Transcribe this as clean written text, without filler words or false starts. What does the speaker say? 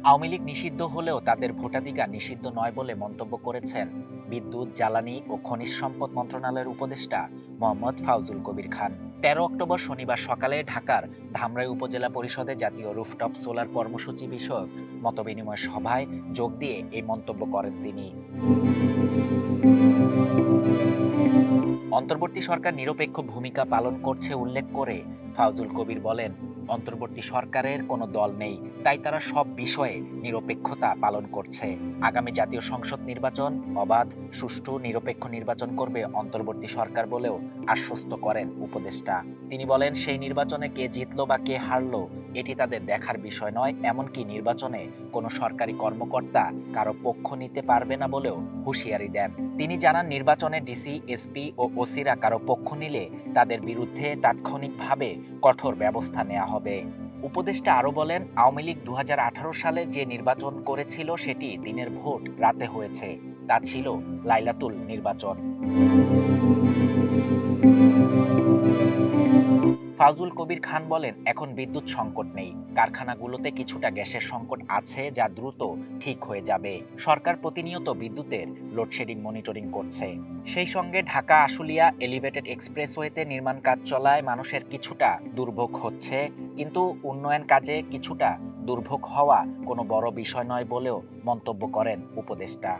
আওয়ামী লীগ নিষিদ্ধ হলেও তাদের ভোটাধিকার নিষিদ্ধ নয় বলে মন্তব্য করেছেন বিদ্যুৎ, জ্বালানি ও খনিজ সম্পদ মন্ত্রণালয়ের উপদেষ্টা মোহাম্মদ ফাউজুল কবির খান। ১৩ অক্টোবর শনিবার সকালে ঢাকার ধামরাই উপজেলা পরিষদে জাতীয় রুফটপ সোলার কর্মসূচি বিষয়ক মতবিনিময় সভায় যোগ দিয়ে এই মন্তব্য করেন তিনি। অন্তর্বর্তী সরকার নিরপেক্ষ ভূমিকা পালন করছে উল্লেখ করে ফাউজুল কবির বলেন, অন্তর্বর্তী সরকারের কোনো দল নেই, তাই তারা সব বিষয়ে নিরপেক্ষতা পালন করছে। আগামী জাতীয় সংসদ নির্বাচন অবাধ, সুষ্ঠু, নিরপেক্ষ নির্বাচন করবে অন্তর্বর্তী সরকার বলেও আশ্বস্ত করেন উপদেষ্টা। তিনি বলেন, সেই নির্বাচনে কে জিতলো বা কে হারলো এটি তাদের দেখার বিষয় নয়, এমনকি নির্বাচনে কোনো সরকারি কর্মকর্তা কারো পক্ষ নিতে পারবে না বলেও হুঁশিয়ারি দেন। তিনি জানান, নির্বাচনে ডিসি, এসপি ও ওসিরা কারো পক্ষ নিলে তাদের বিরুদ্ধে তাৎক্ষণিকভাবে কঠোর ব্যবস্থা নেওয়া হবে। উপদেষ্টা আরও বলেন, আওয়ামী লীগ ২০১৮ সালে যে নির্বাচন করেছিল সেটি দিনের ভোট রাতে হয়েছে। তা ছিল লাইলাতুল নির্বাচন। ফাজুল কবির খান বলেন, এখন বিদ্যুৎ সংকট নেই, কারখানাগুলোতে কিছুটা গ্যাসের সংকট আছে যা দ্রুত ঠিক হয়ে যাবে। সরকার প্রতিনিয়ত বিদ্যুতের লোডশেডিং মনিটরিং করছে। সেই সঙ্গে ঢাকা আশুলিয়া এলিভেটেড এক্সপ্রেসওয়েতে নির্মাণ কাজ চলায় মানুষের কিছুটা দুর্ভোগ হচ্ছে, কিন্তু উন্নয়ন কাজে কিছুটা দুর্ভোগ হওয়া কোনো বড় বিষয় নয় বলেও মন্তব্য করেন উপদেষ্টা।